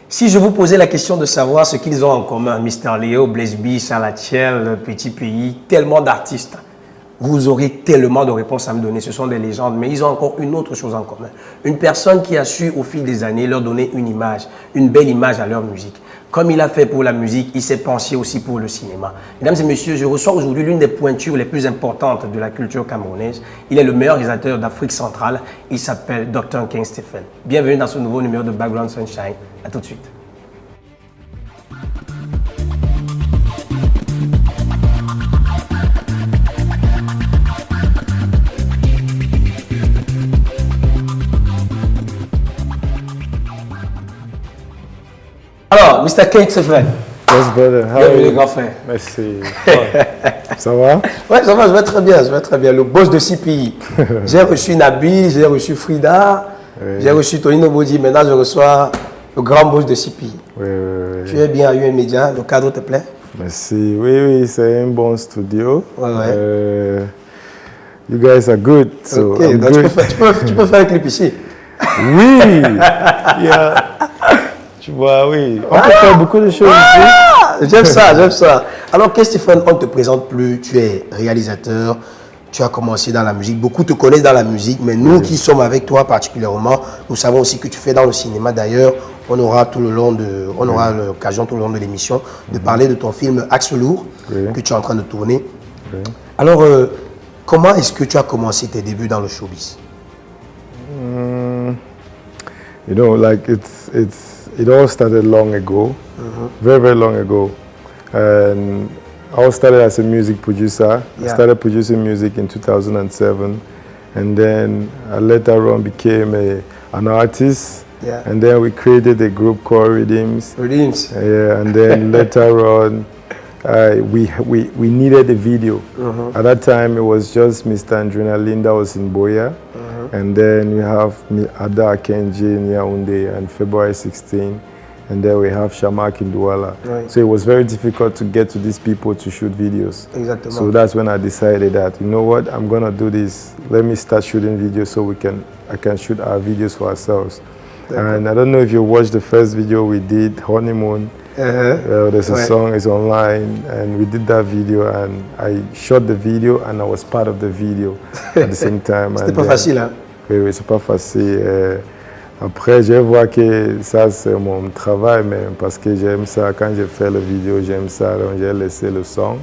Si je vous posais la question de savoir ce qu'ils ont en commun, Mister Léo, Blaise B, Salatiel, Petit Pays, tellement d'artistes, vous aurez tellement de réponses à me donner. Ce sont des légendes, mais ils ont encore une autre chose en commun. Une personne qui a su au fil des années leur donner une image, une belle image à leur musique. Comme il a fait pour la musique, il s'est penché aussi pour le cinéma. Mesdames et messieurs, je reçois aujourd'hui l'une des pointures les plus importantes de la culture camerounaise. Il est le meilleur réalisateur d'Afrique centrale. Il s'appelle Dr. King Stephen. Bienvenue dans ce nouveau numéro de Background Sunshine. À tout de suite. Alors, Mr. King Stephen. Yes, brother. How Bienvenue, grand frère. Merci. Ça va? Ouais, ça va, je vais très bien, je vais très bien. Le boss de CPI. J'ai reçu Nabil, j'ai reçu Frida, j'ai reçu Tonino Bodi. Maintenant, je reçois le grand boss de CPI. Oui. Tu es bien à UN Media, le cadre te plaît? Merci. Oui, c'est un bon studio. Ouais. You guys are good. So Ok, I'm donc good. tu peux faire un clip ici. Oui. Yeah. Tu vois, oui. On peut faire beaucoup de choses ici. J'aime ça, j'aime ça. Alors, King Stephen, on ne te présente plus. Tu es réalisateur. Tu as commencé dans la musique. Beaucoup te connaissent dans la musique, mais nous qui sommes avec toi particulièrement, nous savons aussi que tu fais dans le cinéma. D'ailleurs, on aura l'occasion tout le long de l'émission de parler de ton film Axe Lourd que tu es en train de tourner. Alors, comment est-ce que tu as commencé tes débuts dans le showbiz? You know, like it all started long ago, very long ago. And I started as a music producer. I started producing music in 2007, and then I later on became an artist. Yeah. And then we created a group called Redeems. Redeems. Yeah, and then later on, we needed a video. At that time, it was just Mr. Adrenaline that was in Boya. And then we have Ada Kenji in Yaoundé on February 16. And then we have Shamak in Douala. Right. So it was very difficult to get to these people to shoot videos. Exactement. So that's when I decided that, you know what, I'm gonna do this. Let me start shooting videos so I can shoot our videos for ourselves. And I don't know if you watched the first video we did, Honeymoon. There's a song, it's online, and we did that video, and I shot the video, and I was part of the video at the same time. C'était pas facile, hein? Oui, c'est pas facile. Après, je vois que ça, c'est mon travail, mais parce que j'aime ça, quand j'ai fait la vidéo, j'aime ça, donc j'ai laissé le son.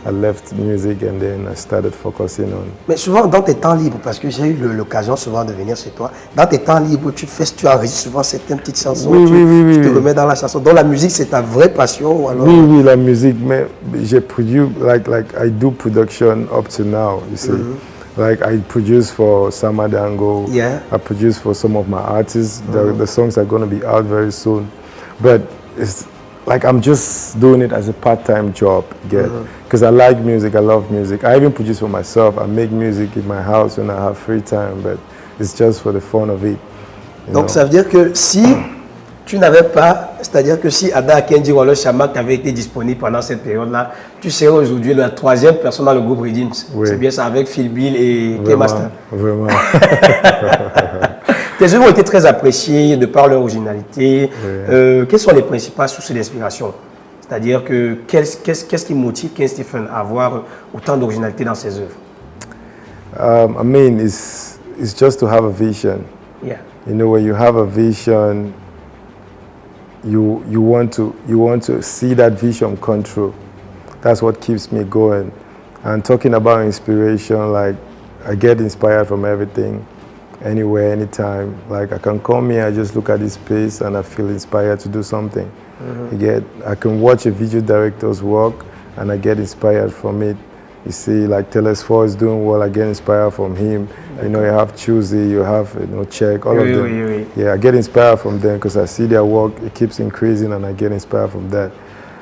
I left music and then I started focusing on. Mais souvent, dans tes temps libres, parce que j'ai eu l'occasion souvent de venir chez toi, dans tes temps libres, tu enregistres souvent certaines petites chansons, tu te remets dans la chanson. Donc la musique, c'est ta vraie passion ou alors... Oui, la musique, mais j'ai produit, like I do production up to now, you see. Like I produce for Sama Dango, I produce for some of my artists. The songs are going to be out very soon. But it's like I'm just doing it as a part-time job, because I like music, I love music. I even produce for myself. I make music in my house when I have free time, but it's just for the fun of it. Donc ça veut dire que si tu n'avais pas, c'est-à-dire que si Ada Kenji ou alors Shamak avait été disponible pendant cette période-là, tu serais aujourd'hui la troisième personne dans le groupe Redeems. Oui. C'est bien ça, avec Phil Bill et K-Master. Vraiment. Tes œuvres ont été très appréciées de par leur originalité. Quelles sont les principales sources d'inspiration? C'est-à-dire que qu'est-ce qui motive King Stephen à avoir autant d'originalité dans ses œuvres? I mean, it's just to have a vision. Yeah. You know, when you have a vision, you want to see that vision come true. That's what keeps me going. And talking about inspiration, like I get inspired from everything, anywhere, anytime. Like I can come here, I just look at this place and I feel inspired to do something. I can watch a video director's work and I get inspired from it. You see, like Telesfor is doing well, I get inspired from him. You know, you have Choosy, you have Check, all of them. Yeah, I get inspired from them because I see their work, it keeps increasing and I get inspired from that.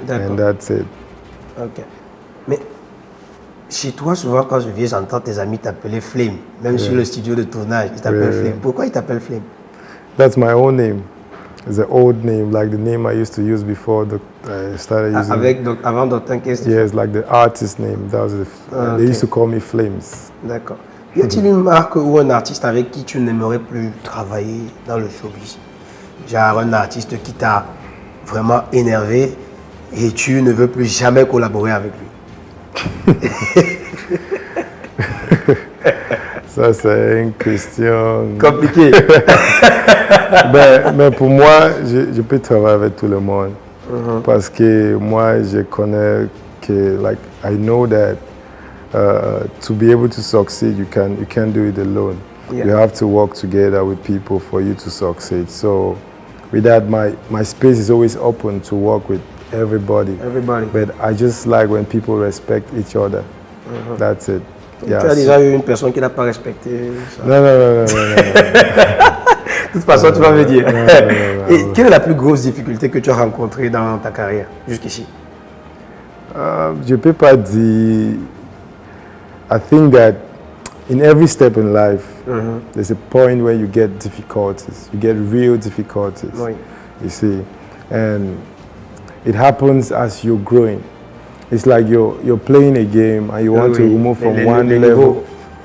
And that's it. Ok. Mais chez toi, souvent quand je viens, j'entends tes amis t'appeler Flame, même sur le studio de tournage, ils t'appellent Flame. Pourquoi ils t'appellent Flame? That's my own name. It's an old name, like the name I used to use before I started using. Avant Dr. King Stephen? Yes, like the artist name. That was They used to call me Flames. D'accord. Y a-t-il une marque ou un artiste avec qui tu n'aimerais plus travailler dans le showbiz? Genre un artiste qui t'a vraiment énervé et tu ne veux plus jamais collaborer avec lui? Ça, c'est une question compliquée. mais pour moi, je peux travailler avec tout le monde. Parce que moi, je connais que, like, I know that to be able to succeed, you can't do it alone. Yeah. You have to work together with people for you to succeed. So with that, my space is always open to work with everybody. But I just like when people respect each other. That's it. Tu as déjà eu une personne qui n'a pas respecté ça? Non. De toute façon, tu vas me dire. Non. Et quelle est la plus grosse difficulté que tu as rencontrée dans ta carrière jusqu'ici? Je ne peux pas dire. I think that in every step in life, there's a point where you get difficulties. You get real difficulties. Oui. You see, and it happens as you're growing. It's like you're playing a game and you want to move from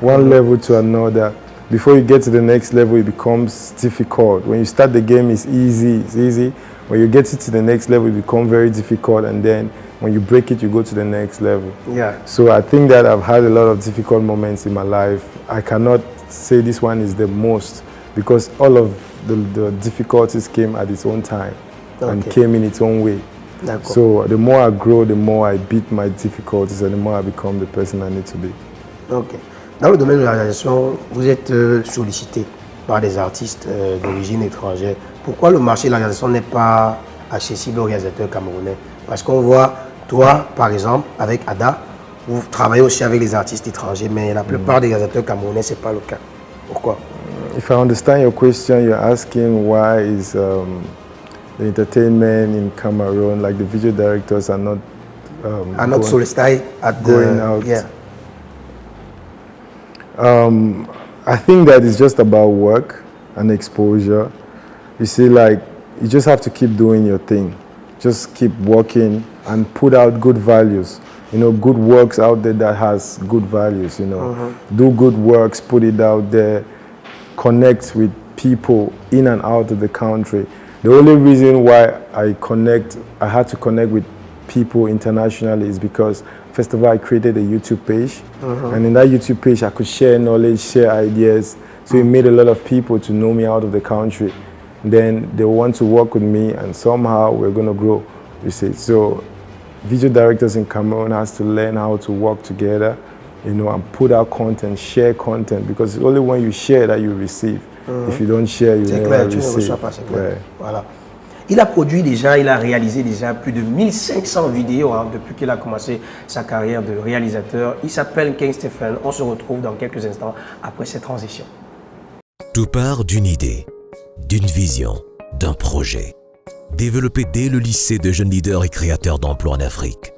one level to another. Before you get to the next level, it becomes difficult. When you start the game, it's easy. When you get to the next level, it becomes very difficult, and then when you break it, you go to the next level. Yeah. So I think that I've had a lot of difficult moments in my life. I cannot say this one is the most, because all of the difficulties came at its own time and came in its own way. So the more I grow, the more I beat my difficulties and the more I become the person I need to be. Ok. Dans le domaine de la réalisation, vous êtes sollicité par des artistes d'origine étrangère. Pourquoi le marché de la réalisation n'est pas accessible aux réalisateurs camerounais? Parce qu'on voit, toi, par exemple, avec Ada, vous travaillez aussi avec les artistes étrangers, mais la plupart des réalisateurs camerounais, ce n'est pas le cas. Pourquoi? If I understand your question, you're asking why is the entertainment in Cameroon, like the video directors are not solicited at going out. Yeah. I think that it's just about work and exposure. You see, like, you just have to keep doing your thing. Just keep working and put out good values. You know, good works out there that has good values, you know. Do good works, put it out there, connect with people in and out of the country. The only reason why I had to connect with people internationally is because, first of all, I created a YouTube page. And in that YouTube page, I could share knowledge, share ideas. So it made a lot of people to know me out of the country. And then they want to work with me, and somehow we're going to grow, you see. So video directors in Cameroon has to learn how to work together, you know, and put out content, share content, because it's only when you share that you receive. If you don't share, you never receive. Ouais. Voilà. Il a produit déjà, il a réalisé déjà plus de 1500 vidéos depuis qu'il a commencé sa carrière de réalisateur. Il s'appelle King Stephen. On se retrouve dans quelques instants après cette transition. Tout part d'une idée, d'une vision, d'un projet, développé dès le lycée de jeunes leaders et créateurs d'emplois en Afrique.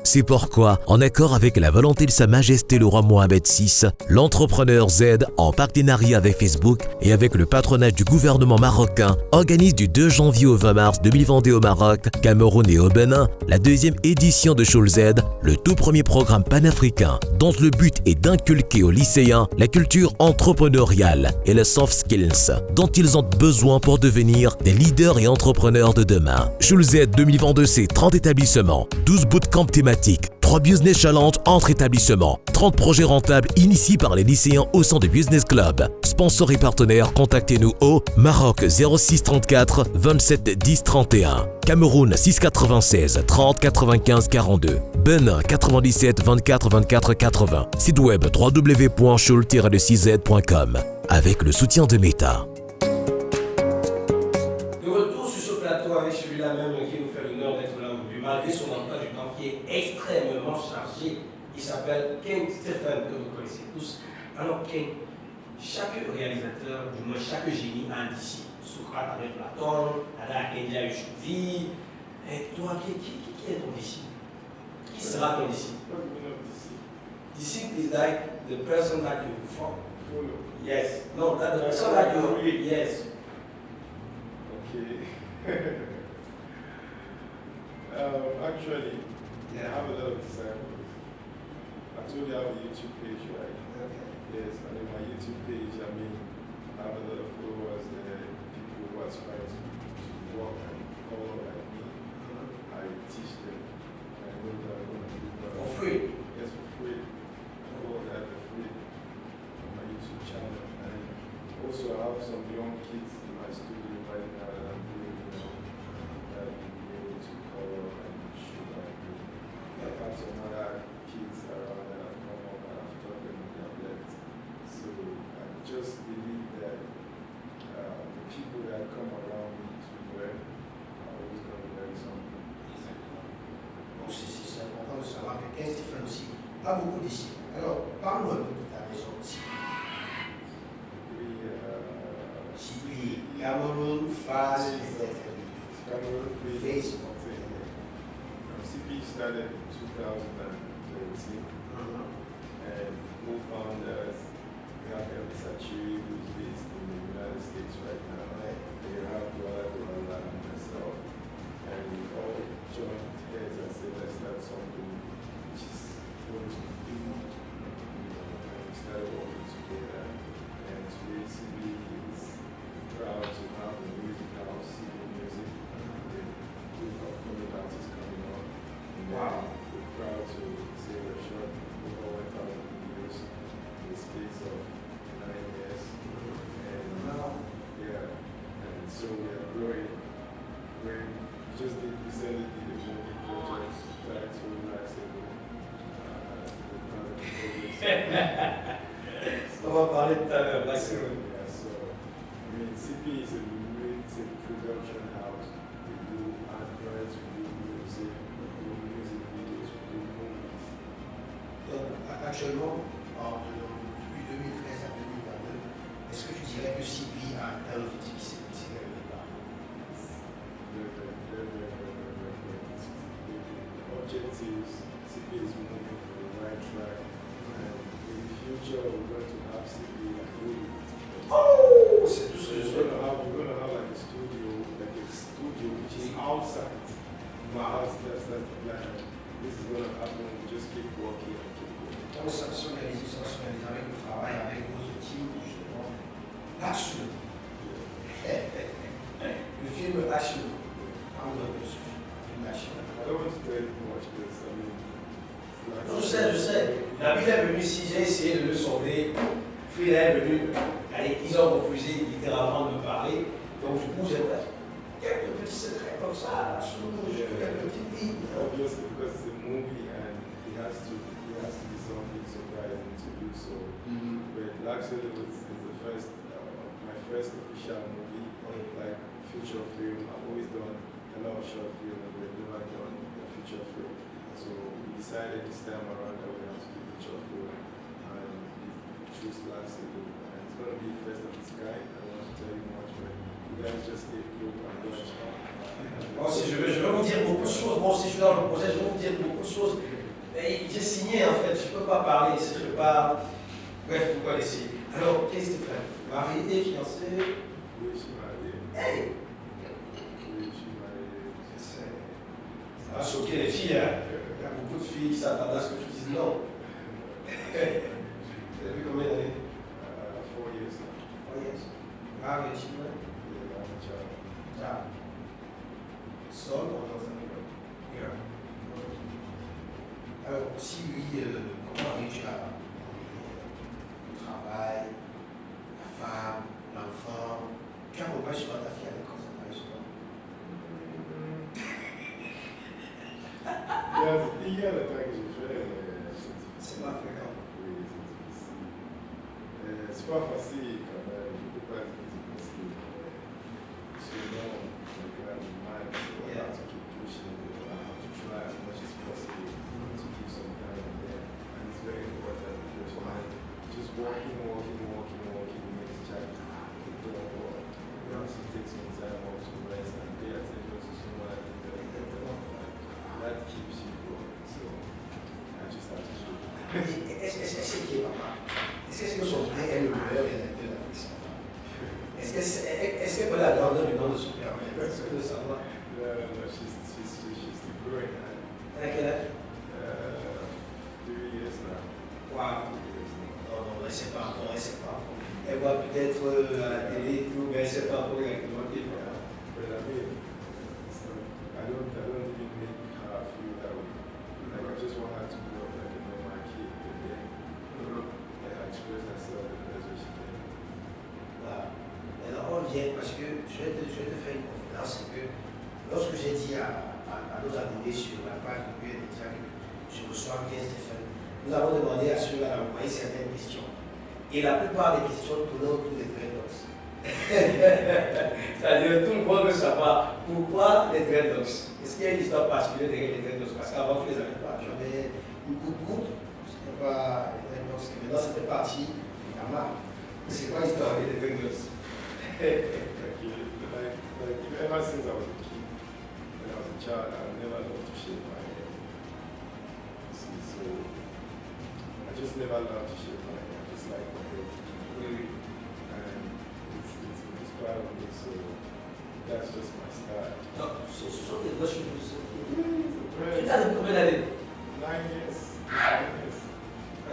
C'est pourquoi, en accord avec la volonté de Sa Majesté le roi Mohamed VI, l'entrepreneur Z, en partenariat avec Facebook et avec le patronage du gouvernement marocain, organise du 2 janvier au 20 mars 2022 au Maroc, Cameroun et au Bénin, la deuxième édition de Schul Z, le tout premier programme panafricain dont le but est d'inculquer aux lycéens la culture entrepreneuriale et les soft skills dont ils ont besoin pour devenir des leaders et entrepreneurs de demain. Schul Z 2022, c'est 30 établissements, 12 bootcamps thématiques, 3 business challenges entre établissements, 30 projets rentables initiés par les lycéens au sein du Business Club. Sponsors et partenaires, contactez-nous au Maroc 06 34 27 10 31, Cameroun 6 96 30 95 42, Bénin 97 24 24 80, site web www.schul-6z.com avec le soutien de Meta. De retour sur ce plateau avec celui-là même qui nous fait l'honneur d'être là aujourd'hui, malgré son emploi du temps qui est extrêmement chargé. Il s'appelle King Stephen, que vous connaissez tous. Alors King, chaque réalisateur, du moins chaque génie a un disciple. Socrate avec Platon, Ada Kendi a eu Chouvi. Et toi, qui est ton disciple? Qui sera ton disciple? Disciple is like the person that you follow. Yes. No, that the person that you read. Yes. Okay. Actually, I have a lot of disciples. I told you I have a YouTube page, right? Okay. Yes, and in my YouTube page, I have a lot of followers there, people who aspire to walk and follow like me. also have some young kids in my studio right now that I'm doing, that will be able to cover and show like me. I've had some other kids around that have come up and I've taught them and they have left. So I just believe that the people that come around me to learn are always going to learn something. Donc c'est important de savoir que 15 différents aussi, pas beaucoup d'ici. Alors, parle-nous un peu de ta maison ici. Ici, Cameroon, phase, Cameroon phase. CP started in 2013, and co-founders, we have Elvis Achiri, who's based in the United States right now. We have Douala and myself, and we all joined heads and said, let's start something which is going to be big. And we started working together, and today CB is proud to have a music house, CB Music, with good upcoming artists coming on. Wow. We're proud to say we're short over 1,000 videos in the space of 9 years. And yeah, and so we are growing. We just did recently did a movie project that to relax On va parler tout à l'heure, là c'est vrai. Yeah, so I mean CP is a production house. We do adverts, we do music videos, we do movies. Donc, actuellement, depuis 2013 à 2022, est-ce que tu dirais que CP a un objectif qui s'est fixé dès le départ? The objectives, CP is moving on the right track, and in the future we're going to have CP like movie. Oh, c'est tout ce que je We're souhaite. going to have like a studio which is outside. Wow. That's the plan. This is going to happen. We just keep working and keep going. On sensualise avec le travail, avec votre team, justement. Action. Le film Action. Parle-nous de ce film Action. I don't want to tell you too much because I mean, it's like Non, je sais. Nabil est venu ici, j'ai essayé de le sonder. Puis il est venu. Allez, ils ont refusé littéralement de me parler. Donc du coup, j'ai quelques petits secrets comme ça, quelques petites billes. obviously because it's a movie and it has to be something surprising to do so. But actually it's the first my first official movie, like feature film. I've always done a lot of short film, but I've never done a feature film. So we decided this time around that we have to do feature film, and we chose last year. And it's going to be first of its kind. I don't want to tell you much, but you guys just stay close and watch. Moi aussi, je vais vous dire beaucoup de choses. Moi aussi, je suis dans le projet, je vais vous dire beaucoup de choses. J'ai signé en fait, je ne peux pas parler, je ne peux pas. Bref, vous connaissez. Alors, qu'est-ce que tu fais? Marié, fiancé? Oui, je suis marié. Hey! Oui, je suis marié. Ça va choquer les filles, hein? Il y a beaucoup de filles qui s'attendent à ce que tu dises non. Depuis combien d'années? 4 years now. Oh yes. Marié, children? Yeah, I'm a child. Ja. Seul ou dans un numéro? Yeah. Alors, si oui, comment arrives-tu à le travail, la femme, l'enfant? Tu accompagnes souvent ta fille avec quoi ça t'arrive souvent? Il y a le temps que j'ai fait. C'est pas fréquent. Oui, c'est difficile. C'est pas facile quand même. Je ne peux pas dire que c'est facile. Souvent, le gars du mal, I have to keep pushing. I have to try as much as possible to keep some time in there. And it's very important because just walking makes child don't work. You have to take some time off to rest and pay attention to someone that is very important. That keeps you going. So I just have to do it. Est-ce que papa? Est-ce que son père est le meilleur de la fille? Est-ce que la grandeur du nom de son père? Est-ce que tu veux savoir? No, she's still growing. À quel âge? 3 years now. Wow. 3 years now. Non, non, elle ne sait pas encore, elle ne sait pas encore. Elle voit peut-être à la télé et tout, mais elle ne sait pas encore exactement qui est. But I mean, so I don't even make her feel that way. Like I just want her to grow up like a normal kid, and then like express herself the best way she can. Voilà. bien, parce que je vais te faire une confidence, c'est que lorsque j'ai dit à nos abonnés sur la page de UNMedia que je reçois 15 Stéphane, nous avons demandé à ceux-là d'envoyer certaines questions. Et la plupart des questions tournaient autour des dreadlocks. C'est-à-dire, tout le monde veut savoir pourquoi les dreadlocks. Est-ce qu'il y a une histoire particulière derrière les dreadlocks? Parce qu'avant, tu les avais pas. J'avais une coupe courte, c'était pas les dreadlocks. Maintenant, c'était parti de la marque. C'est quoi l'histoire avec les dreadlocks? Ever since I was a kid, when I was a child, I never loved to shave my hair. So I just never loved to shave my hair. I just like my hair. And it's inspired me, so that's just my style. Non, ce sont des vrais cheveux. Tu Yes. as depuis combien d'années? 9 years. 9 years.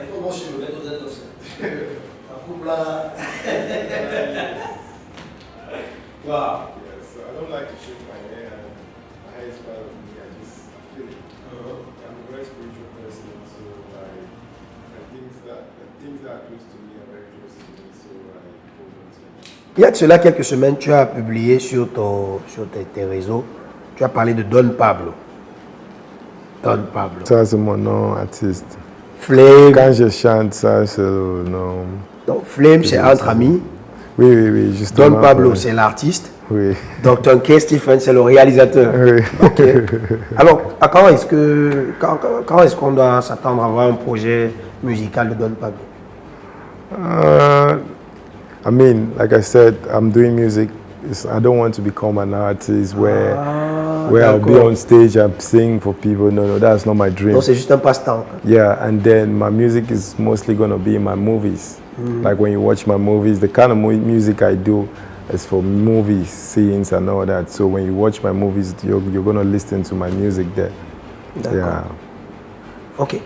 Il faut bon cheveux, mettre aux dreadlocks. Un couple là. Wow. Yeah, so I don't like to shave my hair. My hair is part of me. I feel it. I'm a very spiritual person, so the things that are close to me are very close to me, so I hold on to them. Il y a de cela quelques semaines, tu as publié sur tes réseaux, tu as parlé de Don Pablo. Don Pablo. Ça, c'est mon nom artiste. Flame. Quand je chante ça, c'est le nom. Donc, Flame, c'est entre amis. Oui, justement. Don Pablo, c'est l'artiste. Oui. Dr. K. Stephen, c'est le réalisateur. Oui. Ok. Alors, quand est-ce qu'on doit s'attendre à voir un projet musical de Don Pablo? I mean, like I said, I'm doing music. I don't want to become an artist where I'll be on stage and sing for people. No, that's not my dream. Non, c'est juste un passe-temps. Yeah, and then my music is mostly going to be in my movies. Like when you watch my movies, the kind of music I do is for movie scenes and all that. So when you watch my movies, you're going to listen to my music there. D'accord. Yeah. Ok.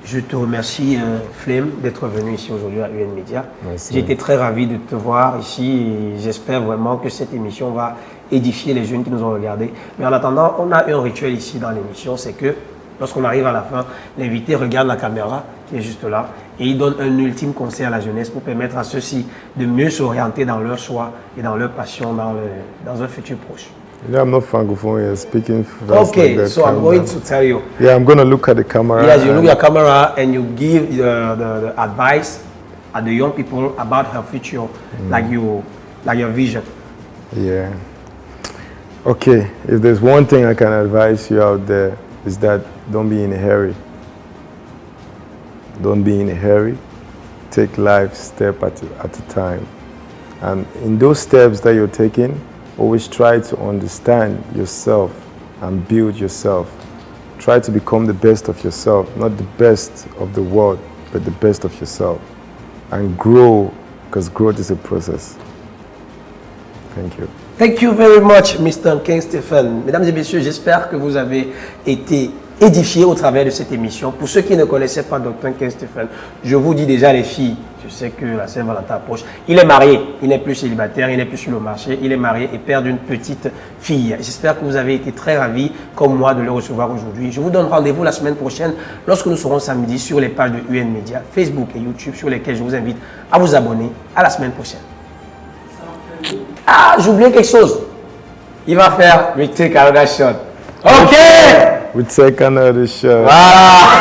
Je te remercie, Flame, d'être venu ici aujourd'hui à UNMedia. Merci. J'ai été très ravi de te voir ici et j'espère vraiment que cette émission va édifier les jeunes qui nous ont regardés. Mais en attendant, on a un rituel ici dans l'émission, c'est que lorsqu'on arrive à la fin, l'invité regarde la caméra qui est juste là et il donne un ultime conseil à la jeunesse pour permettre à ceux-ci de mieux s'orienter dans leur choix et dans leur passion dans un futur proche. Yeah, I'm not francophone here, speaking fast Okay, like that. so I'm going to tell you. Yeah, I'm going to look at the camera. Yes, you look at the camera and you give the advice at the young people about her future, like your vision. Yeah. Okay, if there's one thing I can advise you out there is that don't be in a hurry. Don't be in a hurry. Take life step at a time. And in those steps that you're taking, always try to understand yourself and build yourself. Try to become the best of yourself, not the best of the world, but the best of yourself. And grow, because growth is a process. Thank you. Thank you very much, Mr. King Stephen. Mesdames et messieurs, j'espère que vous avez été édifiés au travers de cette émission. Pour ceux qui ne connaissaient pas Dr. King Stephen, je vous dis déjà les filles, je sais que la Saint-Valentin approche. Il est marié, il n'est plus célibataire, il n'est plus sur le marché, il est marié et père d'une petite fille. J'espère que vous avez été très ravis, comme moi, de le recevoir aujourd'hui. Je vous donne rendez-vous la semaine prochaine lorsque nous serons samedi sur les pages de UNMedia, Facebook et YouTube, sur lesquelles je vous invite à vous abonner. À la semaine prochaine. Ah, j'ai oublié quelque chose. Il va faire We Take Another Shot. Ok! We take another shot. Voilà.